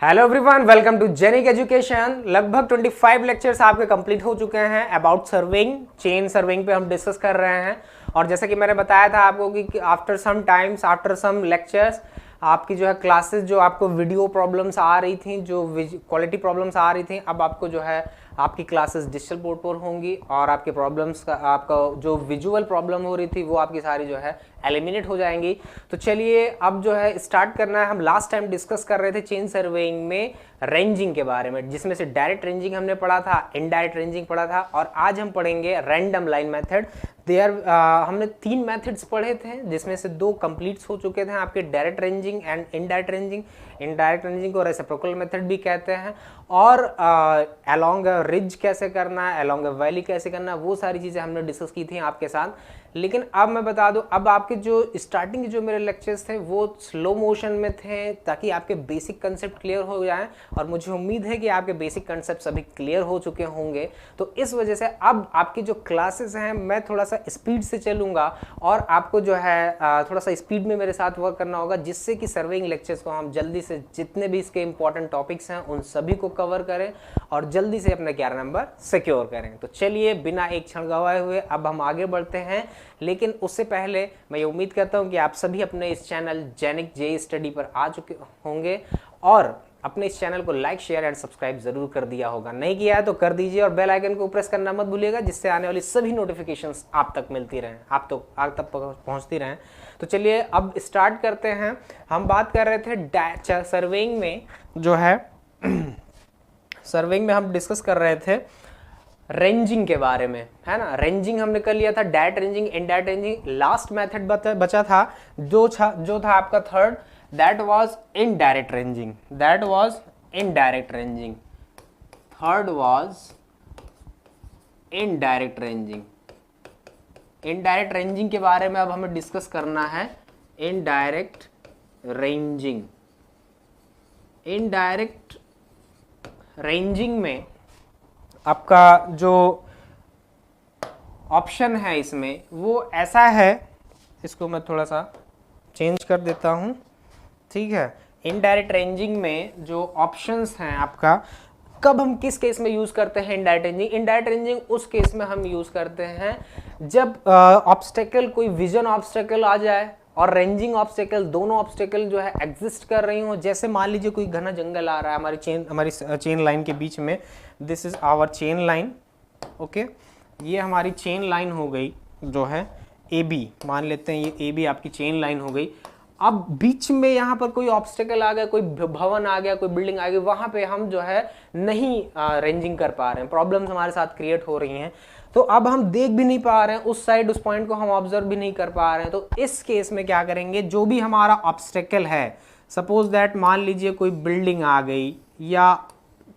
Hello everyone, welcome to Genic Education. लगभग 25 lectures आपके complete हो चुके हैं अबाउट सर्विंग, चेन सर्विंग पे हम डिस्कस कर रहे हैं। और जैसा कि मैंने बताया था आपको कि after some times, after some lectures, आपकी जो है क्लासेस, जो आपको वीडियो प्रॉब्लम्स आ रही थी, जो क्वालिटी प्रॉब्लम्स आ रही थी, अब आपको जो है आपकी क्लासेस डिजिटल बोर्ड पर होंगी और आपके प्रॉब्लम्स का, आपका जो विजुअल प्रॉब्लम हो रही थी वो आपकी सारी जो है एलिमिनेट हो जाएंगी। तो चलिए अब जो है स्टार्ट करना है। हम लास्ट टाइम डिस्कस कर रहे थे चेन सर्वेइंग में रेंजिंग के बारे में, जिसमें से डायरेक्ट रेंजिंग हमने पढ़ा था, इनडायरेक्ट रेंजिंग पढ़ा था, और आज हम पढ़ेंगे रैंडम लाइन मेथड। हमने 3 मेथड्स पढ़े थे, जिसमें से 2 कंप्लीट्स हो चुके थे आपके, direct ranging and indirect ranging. Indirect ranging को रेसिप्रोकल मेथड भी कहते हैं। और अलोंग रिज कैसे करना है, अलोंग वैली कैसे करना है, वो सारी चीज़ें हमने डिस्कस की थी आपके साथ। लेकिन अब मैं बता दूं, अब आपके जो स्टार्टिंग के जो मेरे लेक्चर्स थे वो स्लो मोशन में थे, ताकि आपके बेसिक कंसेप्ट क्लियर हो जाएं। और मुझे उम्मीद है कि आपके बेसिक कंसेप्ट सभी क्लियर हो चुके होंगे। तो इस वजह से अब आपकी जो क्लासेस हैं, मैं थोड़ा सा स्पीड से चलूंगा और आपको जो है थोड़ा सा स्पीड में मेरे साथ वर्क करना होगा, जिससे कि सर्विंग लेक्चर्स को हम जल्दी से, जितने भी इसके इंपॉर्टेंट टॉपिक्स हैं उन सभी को कवर करें और जल्दी से अपना 11 नंबर सिक्योर करें। तो चलिए बिना एक क्षण गवाए हुए अब हम आगे बढ़ते हैं। लेकिन उससे पहले मैं ये उम्मीद करता हूं कि आप सभी अपने इस चैनल जेनिक जे स्टडी पर आ चुके होंगे और अपने इस चैनल को लाइक, शेयर एंड सब्सक्राइब जरूर कर दिया होगा। नहीं किया है तो कर दीजिए और बेल आइकन को प्रेस करना मत भूलिएगा, जिससे आने वाली सभी नोटिफिकेशंस आप तक मिलती रहें, आप तक पहुंचती रहें। तो चलिए अब स्टार्ट करते हैं। हम बात कर रहे थे सर्वेइंग में, जो है सर्वेइंग में हम डिस्कस कर रहे थे रेंजिंग के बारे में, है ना। रेंजिंग हमने कर लिया था, direct ranging, indirect ranging. Last method बचा था जो था आपका third, that was indirect ranging. That was indirect ranging. Third was indirect ranging. Indirect ranging के बारे में अब हमें डिस्कस करना है। Indirect ranging. इनडायरेक्ट रेंजिंग में आपका जो ऑप्शन है इसमें वो ऐसा है, इसको मैं थोड़ा सा चेंज कर देता हूं, ठीक है। इनडायरेक्ट रेंजिंग में जो ऑप्शंस हैं आपका, कब हम किस केस में यूज करते हैं इनडायरेक्ट रेंजिंग? इनडायरेक्ट रेंजिंग उस केस में हम यूज करते हैं जब ऑब्स्टेकल, कोई विजन ऑब्स्टेकल आ जाए और रेंजिंग ऑब्स्टेकल, दोनों ऑब्स्टेकल जो है एग्जिस्ट कर रही हो। जैसे मान लीजिए कोई घना जंगल आ रहा है हमारी चेन लाइन के बीच में। This is our chain line, okay. ये हमारी चेन लाइन हो गई, जो है ए बी, मान लेते हैं ये ए बी आपकी चेन लाइन हो गई। अब बीच में यहाँ पर कोई ऑब्स्टेकल आ गया, कोई भवन आ गया, कोई बिल्डिंग आ गई, वहां पे हम जो है नहीं रेंजिंग कर पा रहे हैं, प्रॉब्लम्स हमारे साथ क्रिएट हो रही हैं। तो अब हम देख भी नहीं पा रहे हैं उस साइड, उस पॉइंट को हम ऑब्जर्व भी नहीं कर पा रहे हैं। तो इस केस में क्या करेंगे, जो भी हमारा ऑब्स्टेकल है, सपोज दैट मान लीजिए कोई बिल्डिंग आ गई या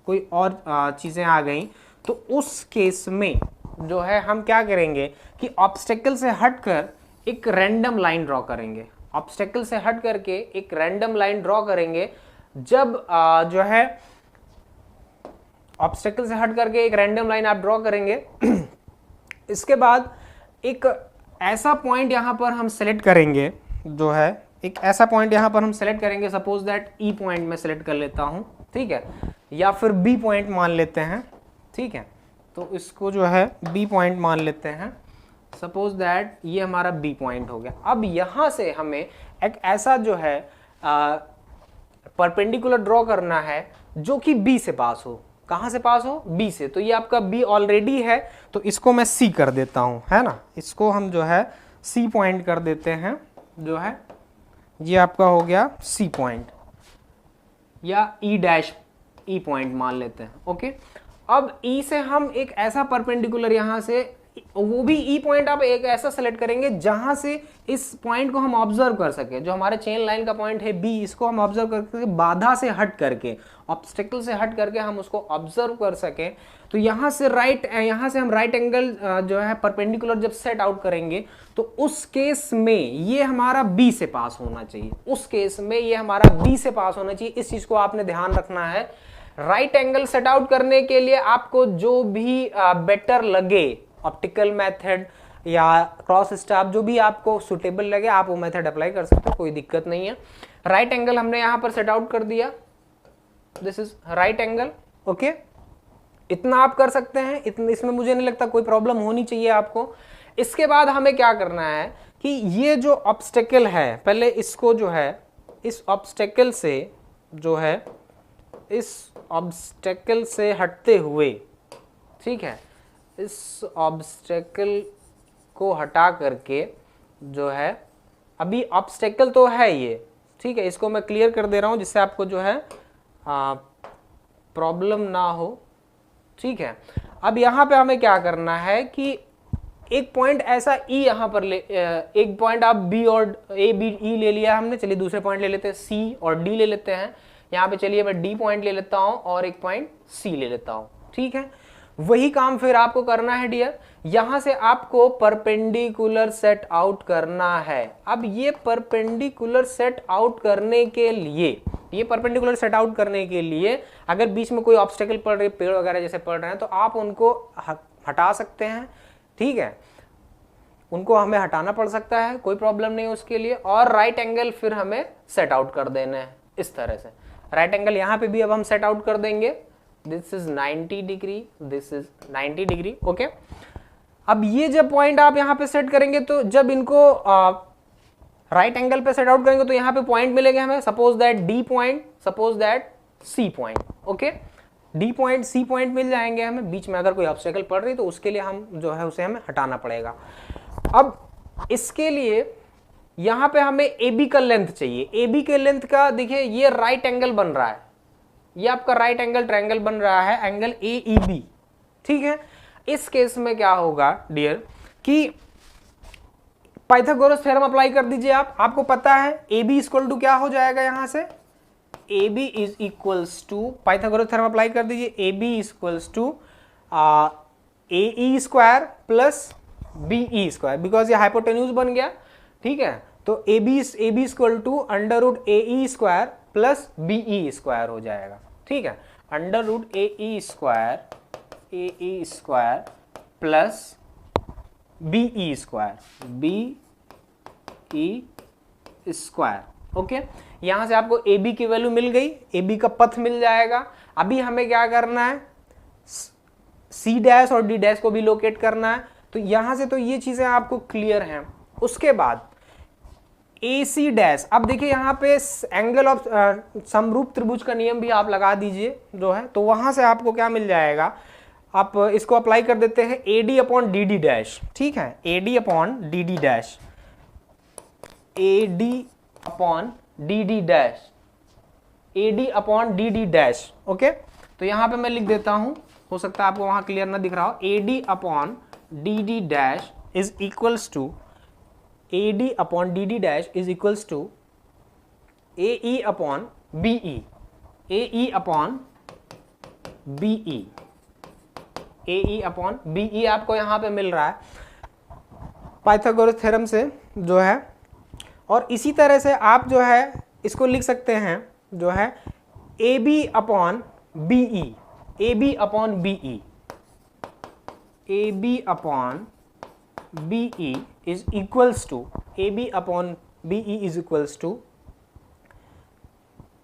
कोई और चीजें आ गई, तो उस केस में जो है हम क्या करेंगे कि ऑब्स्टेकल से हटकर एक रैंडम लाइन ड्रॉ करेंगे। ऑब्स्टेकल से हट करके एक रैंडम लाइन ड्रॉ करेंगे। जब जो है ऑब्स्टेकल से हट करके एक रैंडम लाइन आप ड्रॉ करेंगे, इसके बाद एक ऐसा पॉइंट यहां पर हम सेलेक्ट करेंगे, जो है एक ऐसा पॉइंट यहां पर हम सेलेक्ट करेंगे। सपोज दैट ई पॉइंट में सेलेक्ट कर लेता हूं, ठीक है, या फिर बी पॉइंट मान लेते हैं, ठीक है। तो इसको जो है बी पॉइंट मान लेते हैं। सपोज दैट ये हमारा बी पॉइंट हो गया। अब यहां से हमें एक ऐसा जो है परपेंडिकुलर ड्रॉ करना है जो कि बी से पास हो। कहां से पास हो? बी से। तो ये आपका बी ऑलरेडी है, तो इसको मैं सी कर देता हूं, है ना। इसको हम जो है सी पॉइंट कर देते हैं, जो है ये आपका हो गया सी पॉइंट, या ई डैश ई पॉइंट मान लेते हैं, ओके। अब ई से हम एक ऐसा परपेंडिकुलर यहां से, वो भी ई पॉइंट आप एक ऐसा सेलेक्ट करेंगे जहां से इस पॉइंट को हम ऑब्जर्व कर सके। जो हमारे चेन लाइन का पॉइंट है बी, इसको हम ऑब्जर्व करके, बाधा से हट करके, ऑब्स्टेकल से हट करके हम उसको ऑब्जर्व कर सके। तो यहां से हम राइट एंगल जो है परपेंडिकुलर जब सेट आउट करेंगे, तो उस केस में ये हमारा बी से पास होना चाहिए। उस केस में ये हमारा बी से पास होना चाहिए। इस चीज को आपने ध्यान रखना है। राइट एंगल सेट आउट करने के लिए आपको जो भी बेटर लगे, ऑप्टिकल मेथड या क्रॉस स्टाफ, जो भी आपको सुटेबल लगे आप वो मेथड अप्लाई कर सकते हो, कोई दिक्कत नहीं है। राइट एंगल हमने यहां पर सेट आउट कर दिया, this is right angle. Okay, इतना आप कर सकते हैं, इतने इसमें मुझे नहीं लगता कोई प्रॉब्लम होनी चाहिए आपको। इसके बाद हमें क्या करना है कि ये जो ऑब्स्टेकल है, पहले इसको जो है इस ऑब्स्टेकल से जो है इस ऑब्स्टेकल से हटते हुए, ठीक है, इस ऑब्स्टेकल को हटा करके जो है, अभी ऑब्स्टेकल तो है ये, ठीक है, इसको मैं क्लियर कर दे रहा हूं जिससे आपको जो है प्रॉब्लम ना हो, ठीक है। अब यहाँ पे हमें क्या करना है कि एक पॉइंट ऐसा ई यहाँ पर एक पॉइंट आप बी और ए बी ई ले लिया हमने, चलिए दूसरे पॉइंट ले लेते हैं, सी और डी ले लेते हैं। यहाँ पे चलिए मैं डी पॉइंट ले लेता हूँ और एक पॉइंट सी ले लेता हूँ, ठीक है। वही काम फिर आपको करना है डियर, यहां से आपको परपेंडिकुलर सेट आउट करना है। अब ये परपेंडिकुलर सेट आउट करने के लिए, ये परपेंडिकुलर सेट आउट करने के लिए अगर बीच में कोई ऑब्स्टेकल पड़ रही, पेड़ वगैरह जैसे पड़ रहे हैं, तो आप उनको हटा सकते हैं, ठीक है, उनको हमें हटाना पड़ सकता है, कोई प्रॉब्लम नहीं है उसके लिए। और राइट एंगल फिर हमें सेट आउट कर देना है इस तरह से। राइट एंगल यहां पे भी अब हम सेट आउट कर देंगे, this is 90 degree, this is 90 degree. Okay, अब ये जब पॉइंट आप यहां पे सेट करेंगे तो जब इनको राइट एंगल पे सेट आउट करेंगे तो यहां पे पॉइंट मिलेंगे हमें, suppose that D point, suppose that C point. Okay, D point C point मिल जाएंगे हमें। बीच में अगर कोई ऑब्स्टेकल पड़ रही तो उसके लिए हम जो है उसे हमें हटाना पड़ेगा। अब इसके लिए यहां पे हमें ए बी का लेंथ चाहिए। ए बी के लेंथ का देखिए ये राइट एंगल बन रहा है, ये आपका राइट एंगल ट्रायंगल बन रहा है, एंगल ए ई बी, ठीक है। इस केस में क्या होगा डियर कि पाइथागोरस थ्योरम अप्लाई कर दीजिए आप। आपको पता है ए बी इक्वल टू क्या हो जाएगा, यहां से A B is equals to, Pythagoras theorem apply कर दीजिए, A B equals to A E square plus B E square, because ये हाइपोटेन्यूज बन गया, ठीक है। तो A B equal to under root A E square plus B E square हो जाएगा, ठीक है। Under root A E square plus B E square. Okay, यहां से आपको ए बी की वैल्यू मिल गई, ए बी का पथ मिल जाएगा। अभी हमें क्या करना है, सी डैश और डी डैश को भी लोकेट करना है। तो यहां से तो ये चीजें आपको क्लियर हैं। उसके बाद ए सी डैश, अब देखिए यहाँ पे एंगल ऑफ समरूप त्रिभुज का नियम भी आप लगा दीजिए जो है, तो वहां से आपको क्या मिल जाएगा, आप इसको अप्लाई कर देते हैं ए D upon D D dash, ठीक है, A D upon D D dash, A D upon D D dash, A D upon D D dash. Okay, तो यहां पे मैं लिख देता हूं, हो सकता है आपको वहां क्लियर ना दिख रहा हो, A D upon D D dash is equals to, A D upon D D dash is equals to A E upon B E, A E upon B E, A E upon B E आपको यहां पे मिल रहा है Pythagoras theorem से जो है। और इसी तरह से आप जो है इसको लिख सकते हैं जो है A B upon B E, A B upon B E, A B upon B E is equals to, AB upon BE is equals to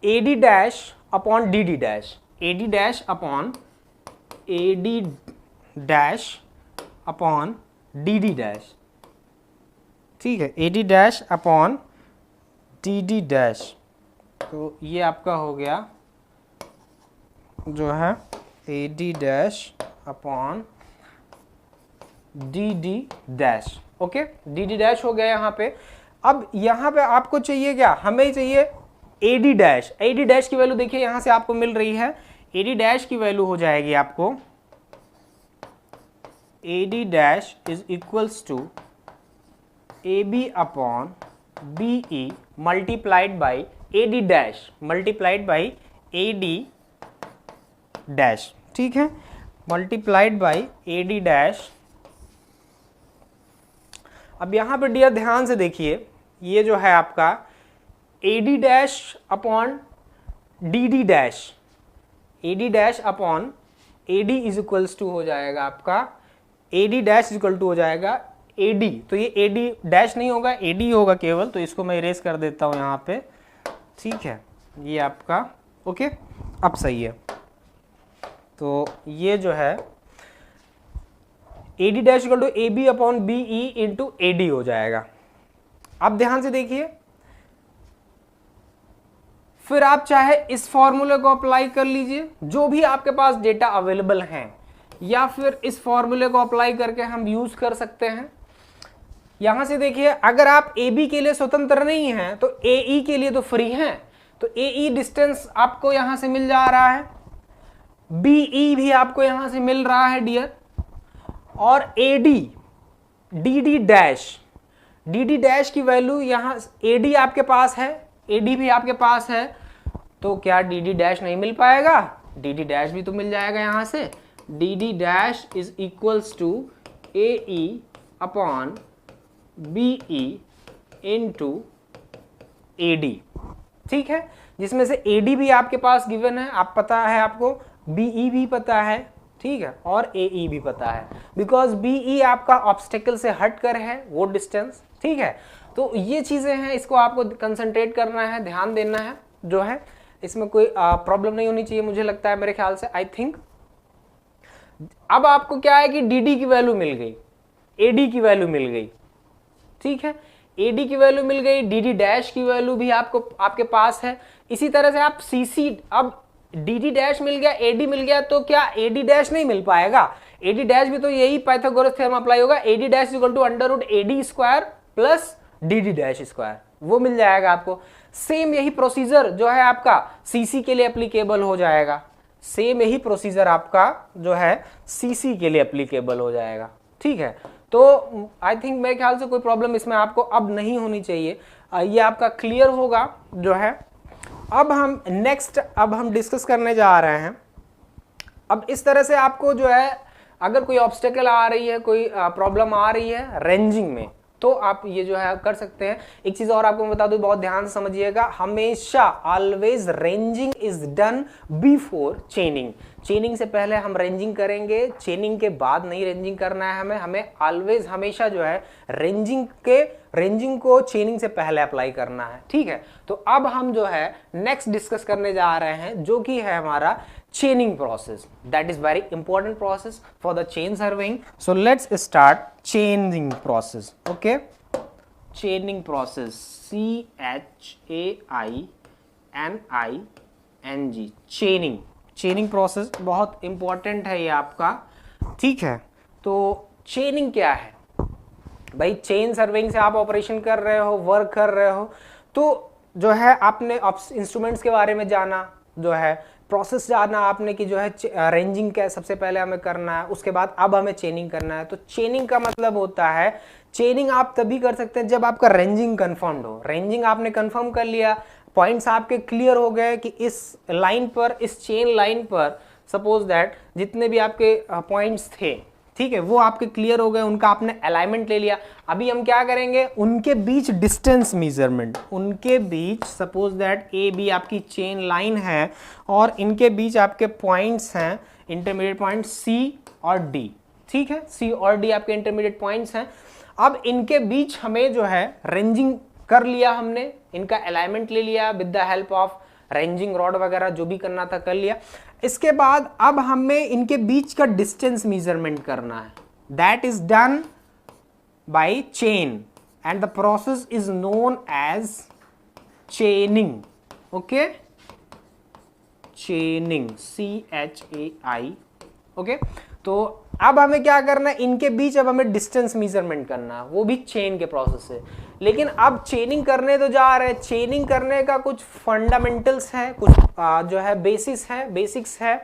AD dash upon DD dash, AD dash upon AD dash upon DD dash, ठीक है, AD dash upon DD dash। तो ये आपका हो गया जो है AD dash upon DD dash। Okay, D D dash हो गया यहाँ पे। अब यहाँ पे आपको चाहिए क्या, हमें चाहिए A D dash. A D dash की वैल्यू देखिए यहाँ से आपको मिल रही है, ए डी डैश की वैल्यू हो जाएगी आपको, A D dash is equals to A B upon B E multiplied by A D dash multiplied by A D dash, ठीक है, multiplied by A D dash. अब यहां पर डियर ध्यान से देखिए, ये जो है आपका A D dash upon D D dash, A D dash upon A D is equals to हो जाएगा आपका, A D dash is equal to हो जाएगा ए डी। तो ये ए डी डैश नहीं होगा, ए डी होगा केवल, तो इसको मैं इरेज कर देता हूं यहाँ पे, ठीक है, ये आपका। ओके, अब सही है। तो ये जो है AD dash equal to AB upon BE into AD हो जाएगा। अब ध्यान से देखिए, फिर आप चाहे इस फॉर्मूले को अप्लाई कर लीजिए, जो भी आपके पास डेटा अवेलेबल हैं, या फिर इस फॉर्मूले को अप्लाई करके हम यूज कर सकते हैं। यहां से देखिए, अगर आप AB के लिए स्वतंत्र नहीं हैं तो AE के लिए तो फ्री हैं, तो AE डिस्टेंस आपको यहां से मिल जा रहा है, BE भी आपको यहां से मिल रहा है डियर, और AD DD डैश की वैल्यू यहां AD आपके पास है, AD भी आपके पास है, तो क्या DD डैश नहीं मिल पाएगा? DD डैश भी तो मिल जाएगा यहां से। DD dash is equals to AE upon BE into AD, ठीक है, जिसमें से AD भी आपके पास गिवन है, आप पता है आपको, BE भी पता है, ठीक है, और AE भी पता है, बिकॉज BE आपका ऑब्स्टेकल से हट कर है वो डिस्टेंस, ठीक है। तो ये चीजें हैं, इसको आपको कंसंट्रेट करना है, ध्यान देना है, जो है इसमें कोई प्रॉब्लम नहीं होनी चाहिए, मुझे लगता है, मेरे ख्याल से, आई थिंक। अब आपको क्या है कि DD की वैल्यू मिल गई, AD की वैल्यू मिल गई, ठीक है, AD की वैल्यू मिल गई, DD डैश की वैल्यू भी आपके पास है। इसी तरह से आप CC, अब DD डैश मिल गया, AD मिल गया, तो क्या AD डैश नहीं मिल पाएगा? AD डैश भी तो यही पाइथागोरस थ्योरम अप्लाई होगा, AD dash equal to under root AD square plus DD dash square, वो मिल जाएगा आपको। सेम यही प्रोसीजर जो है आपका CC के लिए एप्लीकेबल हो जाएगा, सेम यही प्रोसीजर आपका जो है CC के लिए एप्लीकेबल हो जाएगा, ठीक है। तो आई थिंक मेरे ख्याल से कोई प्रॉब्लम इसमें आपको अब नहीं होनी चाहिए, ये आपका क्लियर होगा जो है। अब हम डिस्कस करने जा रहे हैं। अब इस तरह से आपको जो है, अगर कोई ऑब्स्टेकल आ रही है, कोई प्रॉब्लम आ रही है रेंजिंग में, तो आप ये जो है कर सकते हैं। एक चीज और आपको मैं बता दूं, बहुत ध्यान से समझिएगा, हमेशा always ranging is done before चेनिंग। चेनिंग से पहले हम रेंजिंग करेंगे, चेनिंग के बाद नहीं रेंजिंग करना है हमें ऑलवेज हमेशा जो है रेंजिंग को चेनिंग से पहले अप्लाई करना है, ठीक है। तो अब हम जो है नेक्स्ट डिस्कस करने जा रहे हैं, जो कि है हमारा chaining process. That is very important process for the chain surveying. So let's start chaining process. Okay, chaining process, CHAINING, chaining process बहुत important है ये आपका, ठीक है। तो chaining क्या है भाई? चेन सर्वेइंग से आप ऑपरेशन कर रहे हो, वर्क कर रहे हो, तो जो है आपने इंस्ट्रूमेंट्स के बारे में जाना, जो है प्रोसेस जाना आपने कि जो है रेंजिंग क्या सबसे पहले हमें करना है, उसके बाद अब हमें चेनिंग करना है। तो चेनिंग का मतलब होता है, चेनिंग आप तभी कर सकते हैं जब आपका रेंजिंग कंफर्म्ड हो। रेंजिंग आपने कंफर्म कर लिया, पॉइंट्स आपके क्लियर हो गए कि इस लाइन पर, इस चेन लाइन पर सपोज दैट जितने भी आपके पॉइंट्स थे, ठीक है, वो आपके क्लियर हो गए, उनका आपने अलाइनमेंट ले लिया। अभी हम क्या करेंगे, उनके बीच डिस्टेंस मेजरमेंट, उनके बीच सपोज दैट ए बी आपकी चेन लाइन है और इनके बीच आपके पॉइंट्स हैं, इंटरमीडिएट पॉइंट सी और डी, ठीक है, सी और डी आपके इंटरमीडिएट पॉइंट्स हैं। अब इनके बीच हमें जो है रेंजिंग कर लिया हमने, इनका अलाइनमेंट ले लिया with the help of ranging rod वगैरह, जो भी करना था कर लिया। इसके बाद अब हमें इनके बीच का डिस्टेंस मेजरमेंट करना है, that is done by chain and the process is known as chaining. Okay, chaining, CHAI। Okay, तो अब हमें क्या करना है, इनके बीच अब हमें डिस्टेंस मेजरमेंट करना है, वो भी चेन के प्रोसेस से। लेकिन अब चेनिंग करने तो जा रहे हैं, चेनिंग करने का कुछ फंडामेंटल्स है, कुछ जो है बेसिक्स है,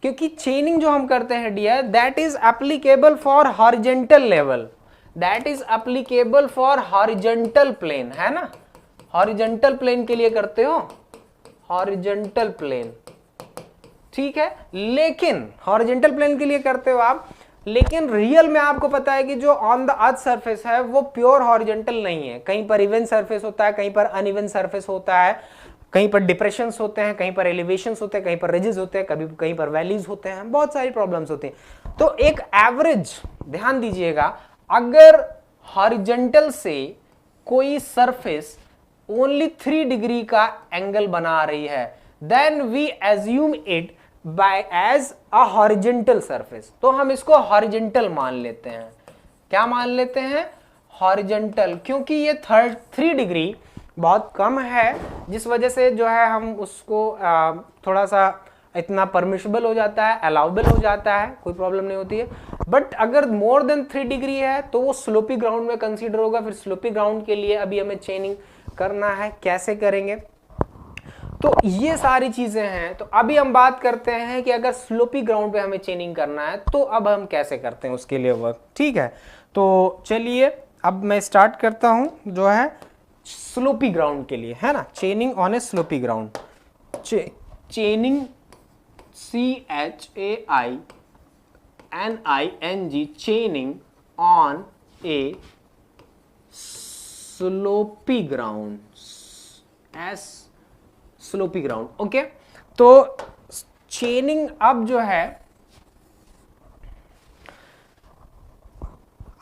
क्योंकि चेनिंग जो हम करते हैं dear, that is applicable for horizontal level, that is applicable for horizontal plane, है ना, हॉरिजॉन्टल प्लेन के लिए करते हो, हॉरिजॉन्टल प्लेन, ठीक है, लेकिन हॉरिजॉन्टल प्लेन के लिए करते हो आप, लेकिन रियल में आपको पता है कि जो ऑन द अर्थ सरफेस है वो प्योर हॉरिजॉन्टल नहीं है, कहीं पर इवन सरफेस होता है, कहीं पर अनइवन सरफेस होता है, कहीं पर डिप्रेशंस होते हैं, कहीं पर एलिवेशंस होते हैं, कहीं पर रिजेस होते हैं, कभी कहीं पर वैलीज होते हैं, बहुत सारी प्रॉब्लम्स होती हैं। तो एक एवरेज ध्यान दीजिएगा, अगर हॉरिजॉन्टल से कोई सरफेस ओनली 3 डिग्री का एंगल बना रही है, then we assume it by as a horizontal surface, तो हम इसको हॉरिजेंटल मान लेते हैं। क्या मान लेते हैं? हॉरिजेंटल, क्योंकि ये 3 डिग्री बहुत कम है, जिस वजह से जो है हम उसको थोड़ा सा इतना परमिशबल हो जाता है, अलाउबल हो जाता है, कोई प्रॉब्लम नहीं होती है। बट अगर मोर देन 3 डिग्री है तो वो स्लोपी ग्राउंड में कंसीडर होगा। फिर स्लोपी ग्राउंड के लिए अभी हमें चेनिंग करना है, कैसे करेंगे? तो ये सारी चीजें हैं। तो अभी हम बात करते हैं कि अगर स्लोपी ग्राउंड पे हमें चेनिंग करना है तो अब हम कैसे करते हैं उसके लिए वर्क। ठीक है, तो चलिए अब मैं स्टार्ट करता हूं जो है स्लोपी ग्राउंड के लिए, है ना, चेनिंग on A sloppy ground. चेनिंग CHAINING, चेनिंग on A sloppy ground, S sloppy ground. Okay, तो चेनिंग अब जो है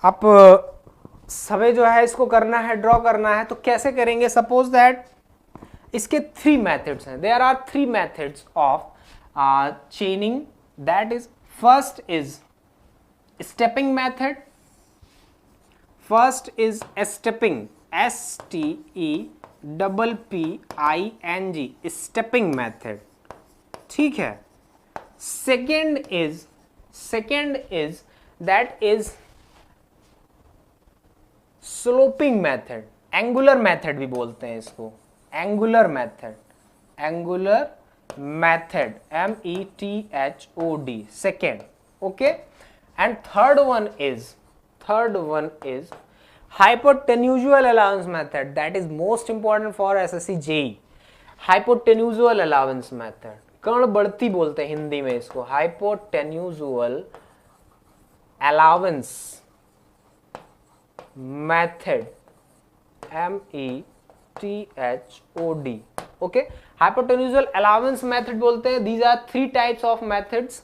आप सभी जो है इसको करना है, ड्रॉ करना है, तो कैसे करेंगे? सपोज दैट इसके 3 मेथड्स हैं। There are 3 methods of chaining, that is first is stepping method, first is stepping, STEPPING, stepping method. ठीक है, second is that is sloping method, angular method भी बोलते हैं इसको, angular method, METHOD, second. Okay, and third one is hypotenusual allowance method, that is most important for SSC JEE, hypotenusual allowance method, कर्ण बढ़ती बोलते हैं हिंदी में इसको, hypotenusual allowance method, METHOD। Okay, hypotenusual allowance method बोलते हैं। these are 3 types of methods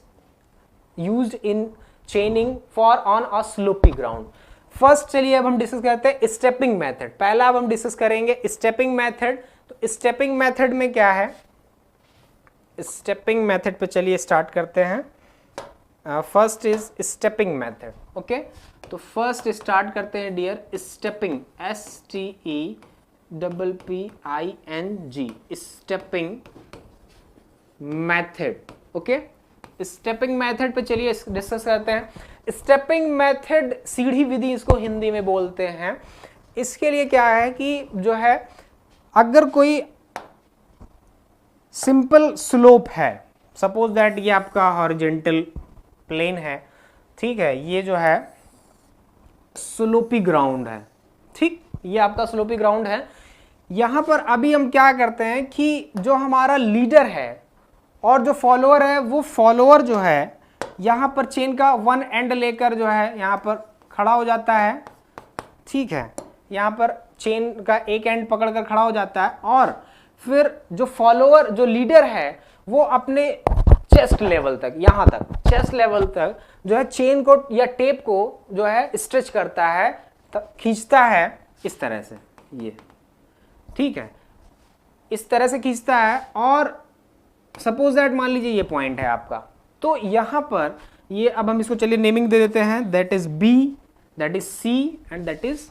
used in chaining for on a slopy ground। First चलिए अब हम डिस्कस करते हैं स्टेपिंग मेथड। पहला अब हम डिस्कस करेंगे स्टेपिंग मेथड। तो स्टेपिंग मेथड में क्या है? स्टेपिंग मेथड पे चलिए स्टार्ट करते हैं। First is stepping method. Okay, तो फर्स्ट स्टार्ट करते हैं dear stepping, STEPPING, stepping method. Okay, stepping method पे चलिए डिस्कस करते हैं। स्टेपिंग मेथड, सीढ़ी विधि इसको हिंदी में बोलते हैं। इसके लिए क्या है कि जो है अगर कोई सिंपल स्लोप है, सपोज दैट ये आपका हॉरिजेंटल प्लेन है, ठीक है, ये जो है स्लोपी ग्राउंड है, ठीक, ये आपका स्लोपी ग्राउंड है। यहां पर अभी हम क्या करते हैं कि जो हमारा लीडर है और जो फॉलोअर है, वो फॉलोअर जो है यहां पर चेन का वन एंड लेकर जो है यहां पर खड़ा हो जाता है। ठीक है, यहां पर चेन का एक एंड पकड़कर खड़ा हो जाता है और फिर जो फॉलोअर, जो लीडर है, वो अपने चेस्ट लेवल तक, यहां तक, चेस्ट लेवल तक जो है चेन को या टेप को जो है स्ट्रेच करता है, खींचता है इस तरह से, ये ठीक है, इस तरह से खींचता है। और सपोज दैट मान लीजिए ये पॉइंट है आपका, तो यहां पर ये, अब हम इसको चलिए नेमिंग दे देते हैं, that is B, that is C and that is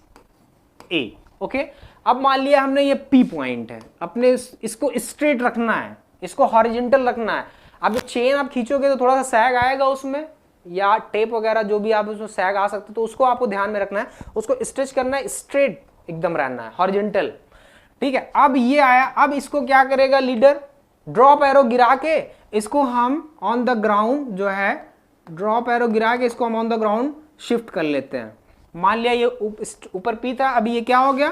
A। Okay, अब मान लिया हमने ये P पॉइंट है, अपने इसको स्ट्रेट रखना है, इसको हॉरिजॉन्टल रखना है। अब जो चेन आप खींचोगे तो थोड़ा सा सैग आएगा उसमें, या टेप वगैरह जो भी आप उसमें सैग आ सकते, तो उसको आपको ध्यान में रखना है, उसको स्ट्रेच करना है, स्ट्रेट एकदम रहना है, हॉरिजॉन्टल। ठीक है, अब ये आया, अब इसको क्या करेगा लीडर? ड्रॉप एरो गिरा के इसको हम ऑन द ग्राउंड जो है, ड्रॉप एरो गिरा के इसको हम ऑन द ग्राउंड शिफ्ट कर लेते हैं। मान लिया ये ऊपर P था, अभी ये क्या हो गया?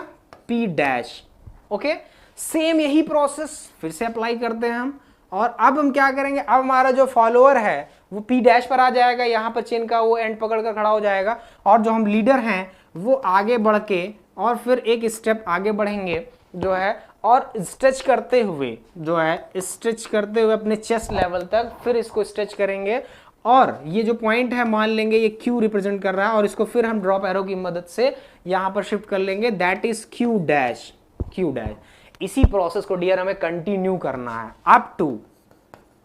P dash. ओके, सेम यही प्रोसेस फिर से अप्लाई करते हैं हम। और अब हम क्या करेंगे? अब हमारा जो फॉलोअर है वो P डैश पर आ जाएगा, यहां पर चेन का वो एंड पकड़ कर खड़ा हो जाएगा, और जो हम लीडर हैं वो आगे बढ़ के और फिर एक स्टेप आगे बढ़ेंगे जो है, और स्ट्रेच करते हुए जो है, स्ट्रेच करते हुए अपने चेस्ट लेवल तक फिर इसको स्ट्रेच करेंगे। और ये जो पॉइंट है मान लेंगे ये Q रिप्रेजेंट कर रहा है, और इसको फिर हम ड्रॉप एरो की मदद से यहां पर शिफ्ट कर लेंगे, that is Q dash, Q dash. इसी प्रोसेस को डियर हमें कंटिन्यू करना है up to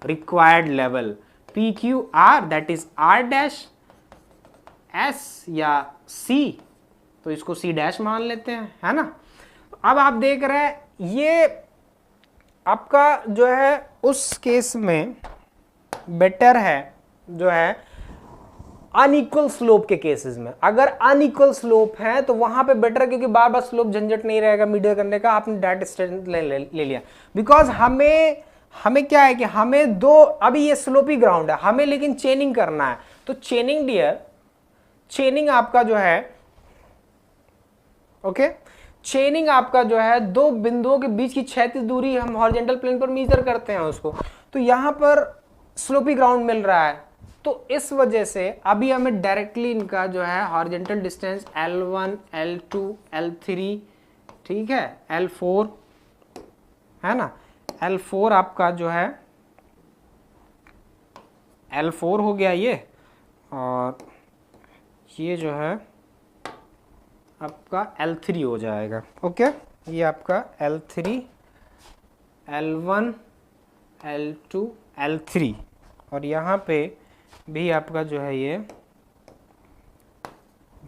required level P Q R, that is R dash S या सी, तो इसको सी डैश मान लेते हैं, है ना। अब आप देख रहे हैं ये आपका जो है उस केस में बेटर है जो है अनइक्वल स्लोप के केसेस में। अगर अनइक्वल स्लोप है तो वहां पे बेटर है, क्योंकि बार बार स्लोप झंझट नहीं रहेगा मीडियर करने का, आपने डायरेक्ट स्ट्रेंथ ले लिया। बिकॉज हमें क्या है कि हमें दो, अभी ये स्लोपी ग्राउंड है, हमें लेकिन चेनिंग करना है। तो चेनिंग डियर, चेनिंग आपका जो है ओके, चेनिंग आपका जो है दो बिंदुओं के बीच की क्षैतिज दूरी हम हॉरिजॉन्टल प्लेन पर मेजर करते हैं उसको। तो यहां पर स्लोपी ग्राउंड मिल रहा है, तो इस वजह से अभी हमें डायरेक्टली इनका जो है horizontal distance L1, L2, L3, ठीक है, L4 है ना, L4 आपका जो है L4 हो गया ये, और ये जो है आपका L3 हो जाएगा। ओके, ये आपका L3, L1, L2, L3, और यहाँ पे भी आपका जो है ये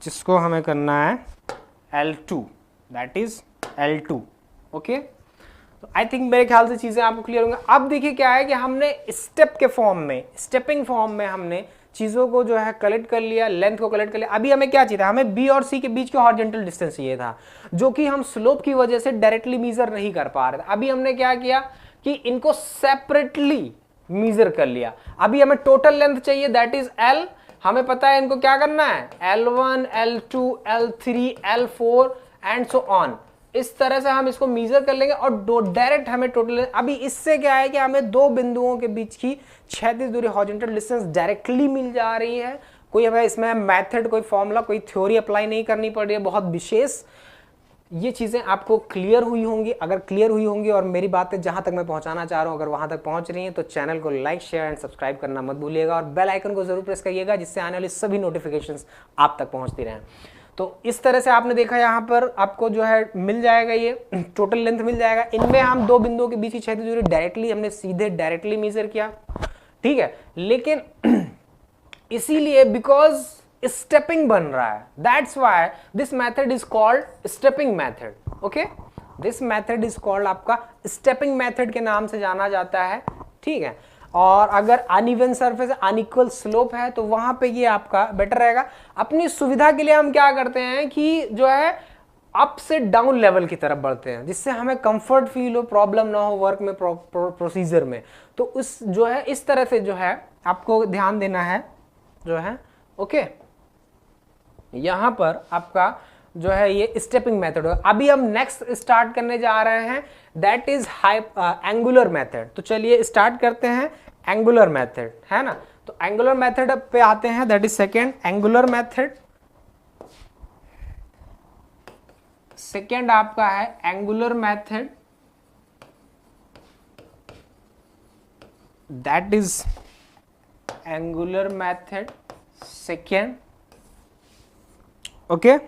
जिसको हमें करना है L2, that is L2। Okay, तो आई थिंक मेरे ख्याल से चीज़ें आपको क्लियर होंगी। अब देखिए क्या है कि हमने स्टेप के फॉर्म में, स्टेपिंग फॉर्म में हमने चीज़ों को जो है कलेक्ट कर लिया, लेंथ को कलेक्ट कर लिया। अभी हमें क्या चाहिए था, हमें बी और सी के बीच का हॉरिजॉन्टल डिस्टेंस चाहिए था, जो कि हम स्लोप की वजह से डायरेक्टली मेजर नहीं कर पा रहे थे। अभी हमने क्या किया कि इनको सेपरेटली मेजर कर लिया। अभी हमें टोटल लेंथ चाहिए, दैट इज L। हमें पता है इनको क्या करना है, L1, L2, L3, L4 and so on. इस तरह से हम इसको मेजर कर लेंगे और डायरेक्ट हमें टोटल। अभी इससे क्या है कि हमें दो बिंदुओं के बीच की क्षैतिज दूरी हॉरिजॉन्टल डिस्टेंस डायरेक्टली मिल जा रही है। कोई हमें इसमें मेथड, कोई फॉर्मूला, कोई थ्योरी अप्लाई नहीं करनी पड़ रही है, बहुत विशेष। ये चीज़ें आपको क्लियर हुई होंगी। अगर क्लियर हुई होंगी और मेरी बातें जहां तक मैं पहुंचाना चाह रहा हूं अगर वहां तक पहुंच रही हैं, तो चैनल को लाइक, शेयर एंड सब्सक्राइब करना मत भूलिएगा, और बेल आइकन को जरूर प्रेस करिएगा, जिससे आने वाली सभी नोटिफिकेशंस आप तक पहुंचती रहें। तो इस तरह से आपने देखा, यहाँ पर आपको जो है मिल जाएगा, ये टोटल लेंथ मिल जाएगा। इनमें हम दो बिंदुओं के बीच की क्षैतिज दूरी डायरेक्टली, हमने सीधे डायरेक्टली मेजर किया, ठीक है। लेकिन इसीलिए बिकॉज स्टेपिंग बन रहा है, that's why this method is called stepping method. Okay, this method is called आपका स्टेपिंग मेथड के नाम से जाना जाता है, ठीक है। और अगर अनइवन सरफेस, अनइक्वल स्लोप है, तो वहां पे ये आपका बेटर रहेगा। अपनी सुविधा के लिए हम क्या करते हैं कि जो है अप से डाउन लेवल की तरफ बढ़ते हैं, जिससे हमें कंफर्ट फील हो, प्रॉब्लम ना हो वर्क में, प्रोसीजर में। तो उस जो है इस तरह से जो है आपको ध्यान देना है जो है। ओके, यहां पर आपका जो है ये स्टेपिंग मेथड है। अभी हम नेक्स्ट स्टार्ट करने जा रहे हैं, दैट इज एंगुलर मेथड। तो चलिए स्टार्ट करते हैं एंगुलर मेथड, है ना। तो एंगुलर मेथड पे आते हैं, that is second angular method. Second आपका है angular method, that is angular method second. Okay,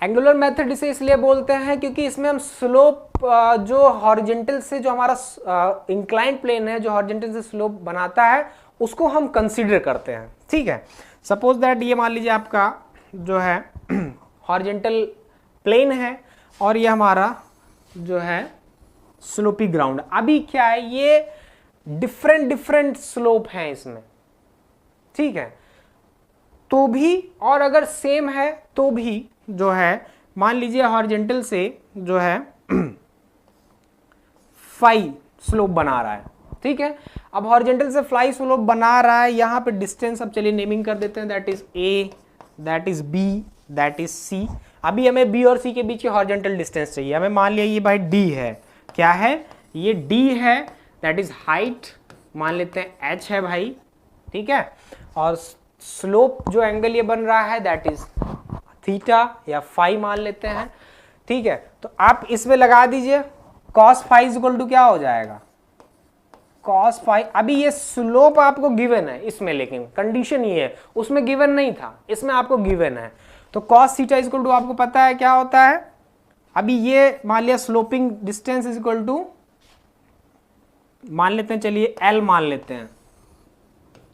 angular method इसे इसलिए बोलते हैं क्योंकि इसमें हम स्लोप जो हॉरिजॉन्टल से, जो हमारा इंक्लाइंड प्लेन है जो हॉरिजॉन्टल से स्लोप बनाता है, उसको हम कंसीडर करते हैं, ठीक है। सपोज दैट ये मान लीजिए आपका जो है हॉरिजॉन्टल प्लेन है और ये हमारा जो है स्लोपी ग्राउंड। अभी क्या है, ये डिफरेंट स्लोप हैं इसमें, ठीक है। तो भी, और अगर सेम है तो भी जो है, मान लीजिए हॉरिजॉन्टल से जो है फाई स्लोप बना रहा है, ठीक है। अब हॉरिजॉन्टल से फ्लाई स्लोप बना रहा है, यहां पे डिस्टेंस अब चलिए नेमिंग कर देते हैं, that is A, that is B, that is C. अभी हमें बी और सी के बीच की हॉरिजॉन्टल डिस्टेंस चाहिए। हमें मान लिया ये भाई डी है, क्या है ये डी है, दैट इज हाइट, मान लेते हैं एच है भाई, ठीक है। और स्लोप जो एंगल ये बन रहा है दैट इज थीटा या फाई मान लेते हैं, ठीक है। तो आप इसमें लगा दीजिए cos phi is equal to क्या हो जाएगा, cos फाई। अभी ये स्लोप आपको गिवन है इसमें, लेकिन कंडीशन ये है, उसमें गिवन नहीं था, इसमें आपको गिवन है। तो cos theta is equal to आपको पता है क्या होता है, अभी ये मान लिया sloping distance is equal to, मान लेते हैं चलिए L मान लेते हैं,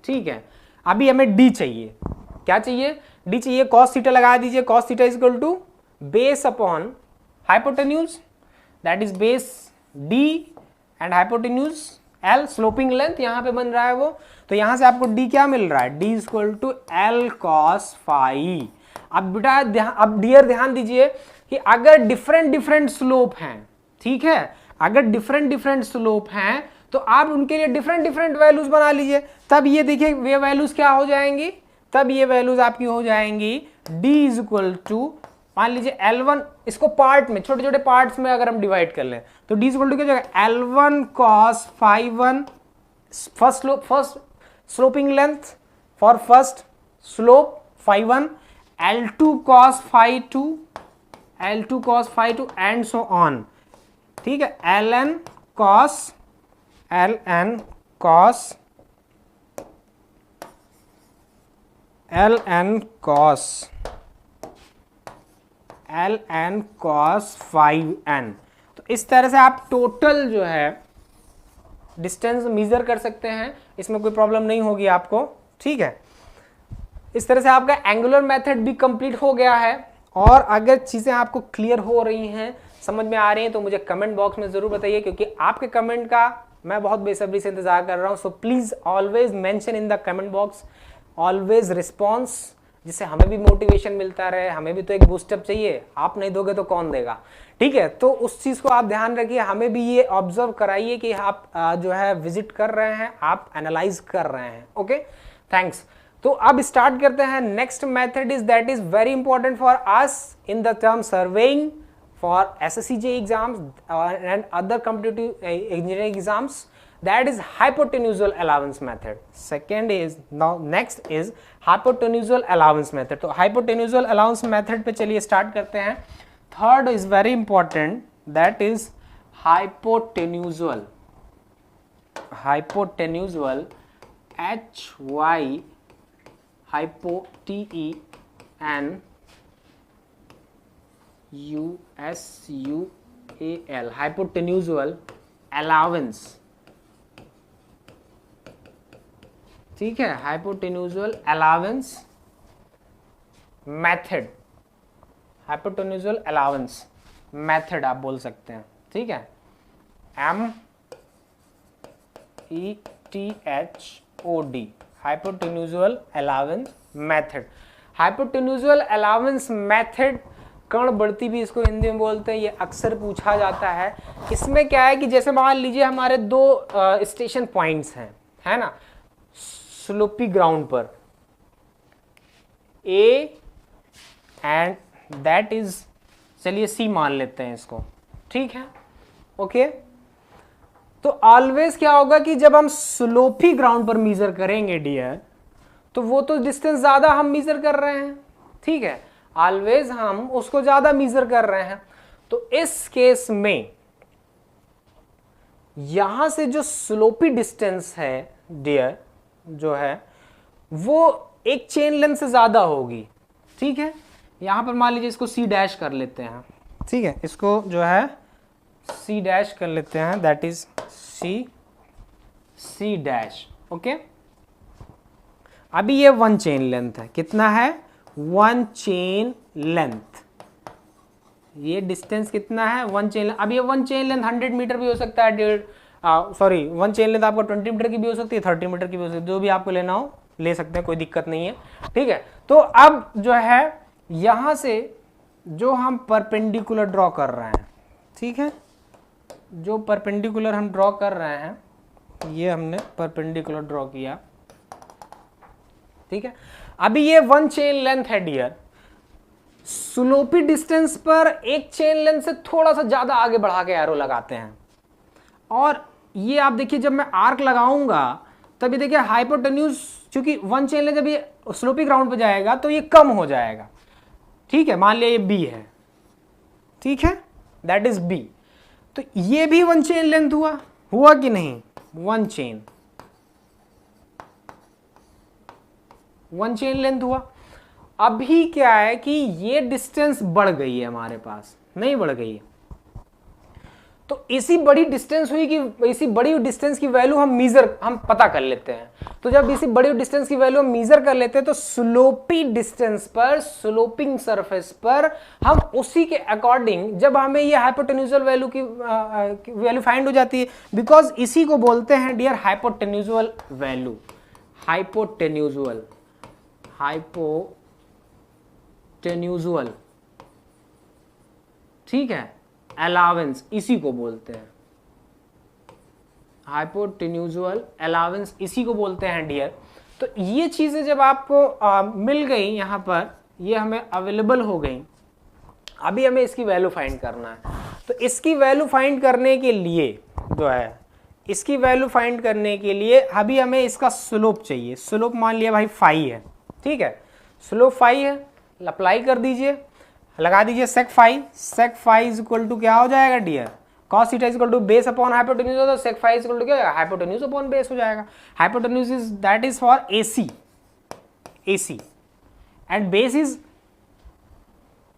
ठीक है। अभी हमें D चाहिए, क्या चाहिए, D चाहिए, cos थीटा लगा दीजिए, cos theta is equal to base upon hypotenuse, that is base D and hypotenuse L, sloping length यहां पे बन रहा है वो, तो यहां से आपको D क्या मिल रहा है, D is equal to L cos phi. अब बेटा अब डियर ध्यान दीजिए कि अगर डिफरेंट स्लोप हैं, ठीक है, अगर डिफरेंट स्लोप हैं तो आप उनके लिए डिफरेंट वैल्यूज बना लीजिए, तब ये देखिए वे वैल्यूज क्या हो जाएंगी, तब ये वैल्यूज आपकी हो जाएंगी d इज इक्वल टू, मान लीजिए L1, इसको पार्ट में छोटे छोटे पार्ट्स में अगर हम डिवाइड कर लें तो d इज इक्वल टू क्या हो जाएगा, L1 cos phi 1 first sloping length for first slope phi 1, L2 cos phi 2, L2 cos phi 2 and so on, ठीक है, ln cos फाइव n। तो इस तरह से आप टोटल जो है डिस्टेंस मेजर कर सकते हैं, इसमें कोई प्रॉब्लम नहीं होगी आपको, ठीक है। इस तरह से आपका एंगुलर मेथड भी कंप्लीट हो गया है। और अगर चीजें आपको क्लियर हो रही हैं, समझ में आ रही हैं, तो मुझे कमेंट बॉक्स में जरूर बताइए, क्योंकि आपके कमेंट का मैं बहुत बेसब्री से इंतजार कर रहा हूं। So please always mention in the comment box, always response, जिससे हमें भी मोटिवेशन मिलता रहे, हमें भी तो एक बूस्टअप चाहिए, आप नहीं दोगे तो कौन देगा, ठीक है। तो उस चीज को आप ध्यान रखिए, हमें भी ये ऑब्जर्व कराइए कि आप जो है विजिट कर रहे हैं, आप एनालाइज कर रहे हैं, ओके, थैंक्स। तो अब स्टार्ट करते हैं। Next method is that is very important for us in the term surveying for SSCJ exams and other competitive engineering exams, that is hypotenusal allowance method. Second is, now next is hypotenusal allowance method. तो hypotenusal allowance method पे चलिए start करते हैं। Third is very important, that is hypotenusal HY hypo TE and USUAL hypotenusal allowance, ठीक है, hypotenusal allowance method, hypotenusal allowance method आप बोल सकते हैं, ठीक है, METHOD hypotenusal allowance method। hypotenusal allowance method कर्ण बढ़ती भी इसको हिंदी में बोलते हैं, ये अक्सर पूछा जाता है। इसमें क्या है कि जैसे मान लीजिए हमारे दो स्टेशन पॉइंट्स हैं, है ना, स्लोपी ग्राउंड पर, ए एंड दैट इज, चलिए सी मान लेते हैं इसको, ठीक है, ओके। तो ऑलवेज क्या होगा कि जब हम स्लोपी ग्राउंड पर मेजर करेंगे डियर, तो वो तो डिस्टेंस ज्यादा हम मेजर कर रहे हैं, ठीक है, ऑलवेज हम उसको ज्यादा मेजर कर रहे हैं। तो इस केस में यहां से जो स्लोपी डिस्टेंस है डियर जो है वो एक चेन लेंथ से ज्यादा होगी, ठीक है। यहां पर मान लीजिए इसको सी डैश कर लेते हैं, ठीक है, इसको जो है सी डैश कर लेते हैं, that is C dash, okay. अभी ये वन चेन लेंथ है, कितना है, वन चेन लेंथ, ये डिस्टेंस कितना है, वन चेन। अब ये वन चेन लेंथ 100 मीटर भी हो सकता है, सॉरी वन चेन लेंथ आपको 20 मीटर की भी हो सकती है, 30 मीटर की भी हो सकती है, जो भी आपको लेना हो ले सकते हैं, कोई दिक्कत नहीं है, ठीक है। तो अब जो है यहां से जो हम परपेंडिकुलर ड्रॉ कर रहे हैं, ठीक है, जो परपेंडिकुलर हम ड्रॉ कर रहे हैं, ये हमने परपेंडिकुलर ड्रॉ किया, ठीक है। अभी ये वन चेन लेंथ है डियर, स्लोपी डिस्टेंस पर एक चेन लेंथ से थोड़ा सा ज्यादा आगे बढ़ा के एरो लगाते हैं, और ये आप देखिए जब मैं आर्क लगाऊंगा तब ये देखिए हाइपोटेन्यूज, क्योंकि वन चेन लेंथ जब ये स्लोपी ग्राउंड पे जाएगा तो ये कम हो जाएगा, ठीक है, मान लिया ये बी है, ठीक है, दैट इज बी। तो ये भी वन चेन लेंथ हुआ कि नहीं, वन चेन लेंथ हुआ। अभी क्या है कि ये डिस्टेंस बढ़ गई है हमारे पास, नहीं बढ़ गई है। तो इसी बड़ी डिस्टेंस हुई कि इसी बड़ी डिस्टेंस की वैल्यू हम पता कर लेते हैं। तो जब इसी बड़ी डिस्टेंस की वैल्यू हम मीजर कर लेते हैं तो स्लोपी डिस्टेंस पर, स्लोपिंग सरफेस पर हम उसी के अकॉर्डिंग, जब हमें ये हाइपोटेन्यूजल वैल्यू की वैल्यू फाइंड हो जाती है, बिकॉज इसी को बोलते हैं डियर हाइपोटेन्यूजल वैल्यू, हाइपोटेन्यूजल, हाइपोटेन्यूजल, ठीक है, अलावेंस इसी को बोलते हैं, हाइपोटेन्यूजल अलावेंस इसी को बोलते हैं डियर। तो ये चीजें जब आपको मिल गई, यहां पर ये हमें अवेलेबल हो गई, अभी हमें इसकी वैल्यू फाइंड करना है। तो इसकी वैल्यू फाइंड करने के लिए जो है, इसकी वैल्यू फाइंड करने के लिए अभी हमें इसका स्लोप चाहिए। स्लोप मान लिया भाई फाई है, ठीक है, स्लोप फाई है, अप्लाई कर दीजिए, लगा दीजिए sec phi. Sec phi is equal to क्या हो जाएगा dear, cos theta is equal to base upon hypotenuse, तो sec phi is equal to क्या, हाइपोटेन्यूज अपॉन बेस हो जाएगा। Hypotenuse is that is for AC, AC and base is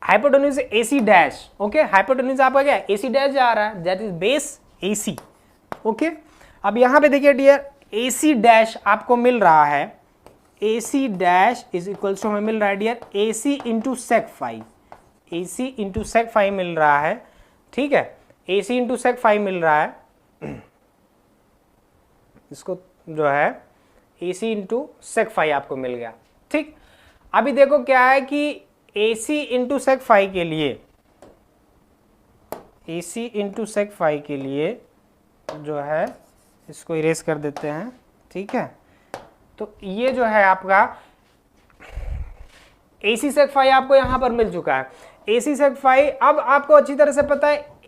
hypotenuse AC dash, okay, hypotenuse आपका क्या है AC dash जा रहा है, that is base AC, okay. अब यहां पे देखिए डियर AC डैश आपको मिल रहा है, AC dash is equal to हमें मिल रहा है dear AC into sec phi, AC into sec phi मिल रहा है, ठीक है, AC इंटू सेक फाई मिल रहा है, इसको जो है AC इंटू सेक फाई आपको मिल गया, ठीक। अभी देखो क्या है कि AC इंटू सेक फाई के लिए, AC इंटू सेक फाई के लिए जो है, इसको इरेज कर देते हैं, ठीक है। तो ये जो है आपका AC सेक फाई आपको यहां पर मिल चुका है। AC सेक फाई, अब आपको अच्छी तरह से पता है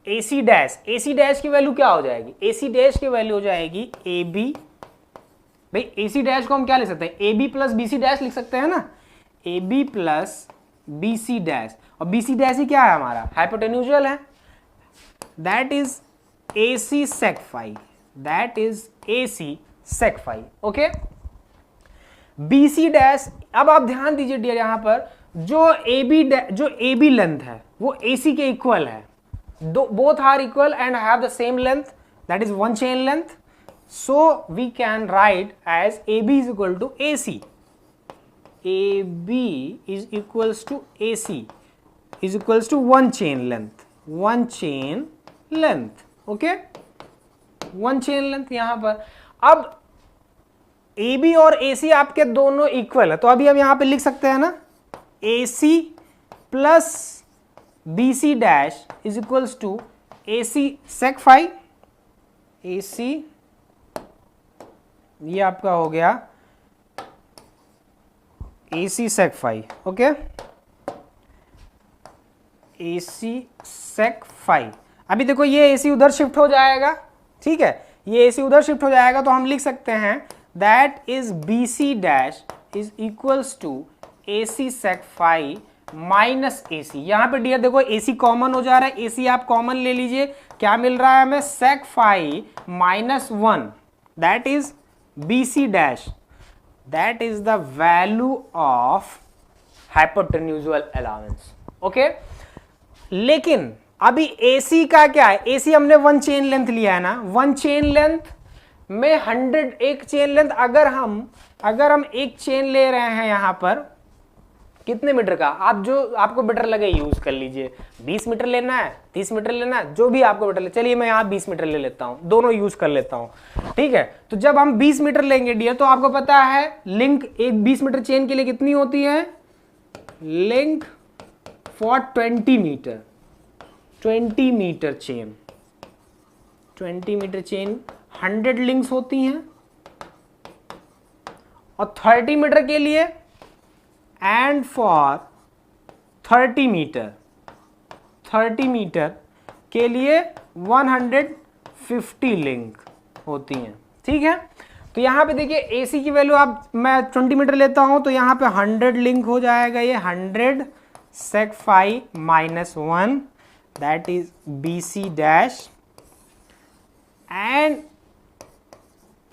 AC डैश, AC डैश की वैल्यू क्या हो जाएगी, AC डैश की वैल्यू हो जाएगी AB, भाई AC डैश को हम क्या लिख सकते हैं, AB प्लस BC डैश लिख सकते हैं ना, AB प्लस BC डैश, और BC डैश ही क्या है हमारा, हाइपोटेन्यूजल है, that is AC sec phi, that is AC sec phi, okay. BC dash, अब आप ध्यान दीजिए डियर, यहां पर जो AB लेंथ है वो AC के इक्वल है, both are equal and have the same length, that is one chain length, so we can write as AB is equal to AC, AB is equals to AC is equals to one chain length, one chain length, okay, one chain length। यहां पर अब AB और AC आपके दोनों equal है, तो अभी हम यहां पे लिख सकते हैं ना, AC plus BC dash is equals to AC sec phi, AC ये आपका हो गया AC sec phi, okay, AC sec phi. अभी देखो ये AC उधर शिफ्ट हो जाएगा, ठीक है, ये AC उधर शिफ्ट हो जाएगा, तो हम लिख सकते हैं that is BC dash is equals to AC sec phi minus AC। यहां पे डियर देखो AC कॉमन हो जा रहा है, AC आप कॉमन ले लीजिए, क्या मिल रहा है हमें, sec phi minus 1, that is BC dash, that is the value of hypotenusal allowance, okay. लेकिन अभी AC का क्या है, AC हमने वन चेन लेंथ लिया है ना, वन चेन लेंथ में 100, एक चेन लेंथ अगर हम एक चेन ले रहे हैं यहां पर कितने मीटर का, आप जो आपको बेटर लगे यूज कर लीजिए, 20 मीटर लेना है, 30 मीटर लेना है, जो भी आपको बेटर ले, चलिए मैं यहाँ 20 मीटर ले लेता हूँ, दोनों यूज कर लेता हूँ, ठीक है। तो जब हम 20 मीटर लेंगे डियर, तो आपको पता है लिंक एक 20 मीटर चेन के लिए कितनी होती है, link for 20 metre, 20 metre chain, 20 metre chain 100 links होती हैं, और 30 मीटर के लिए एंड फॉर 30 मीटर के लिए 150 लिंक होती हैं, ठीक है। तो यहां पे देखिए AC की वैल्यू आप, मैं 20 मीटर लेता हूं तो यहां पे 100 लिंक हो जाएगा, ये 100 sec phi minus 1, that is BC dash, and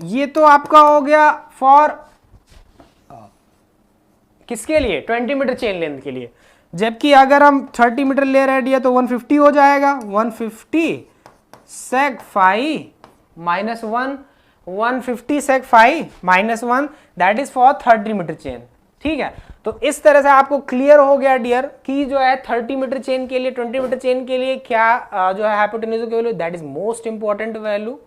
ये तो आपका हो गया फॉर किसके लिए, 20 मीटर चेन लेंथ के लिए। जबकि अगर हम 30 मीटर ले रहे हैं तो 150 हो जाएगा, 150 sec phi minus 1, 150 sec phi minus 1, that is for 30 metre chain. ठीक है, तो इस तरह से आपको क्लियर हो गया डियर कि जो है 30 मीटर चेन के लिए, 20 मीटर चेन के लिए क्या जो है हाइपोटेन्यूज की value, that is most important value.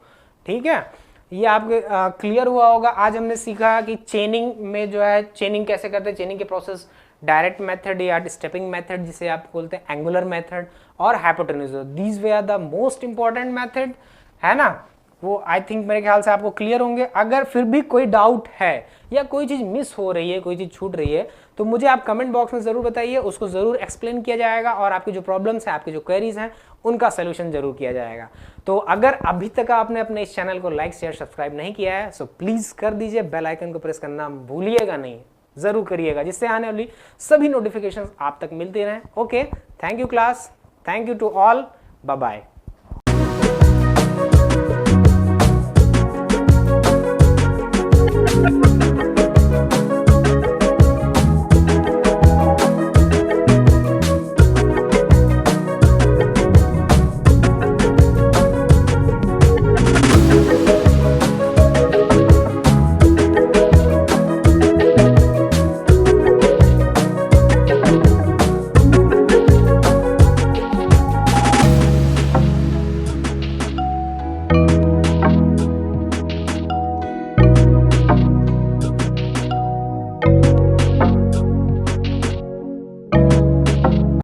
ठीक है, ये आपके क्लियर हुआ होगा। आज हमने सीखा कि चेनिंग में जो है चेनिंग कैसे करते हैं, चेनिंग के प्रोसेस, डायरेक्ट मेथड या स्टेपिंग मेथड जिसे आप बोलते हैं, एंगुलर मेथड और hypotenuse, these way are the most important method, है ना। वो आई थिंक मेरे ख्याल से आपको क्लियर होंगे। अगर फिर भी कोई डाउट है या कोई चीज़ मिस हो रही है, कोई चीज़ छूट रही है, तो मुझे आप कमेंट बॉक्स में ज़रूर बताइए, उसको ज़रूर एक्सप्लेन किया जाएगा और आपकी जो प्रॉब्लम्स हैं, आपकी जो क्वेरीज हैं, उनका सोल्यूशन जरूर किया जाएगा। तो अगर अभी तक आपने अपने इस चैनल को लाइक शेयर सब्सक्राइब नहीं किया है, सो प्लीज़ कर दीजिए, बेल आइकन को प्रेस करना भूलिएगा नहीं, ज़रूर करिएगा, जिससे आने वाली सभी नोटिफिकेशंस आप तक मिलती रहें। Okay, thank you class, thank you to all, bye bye.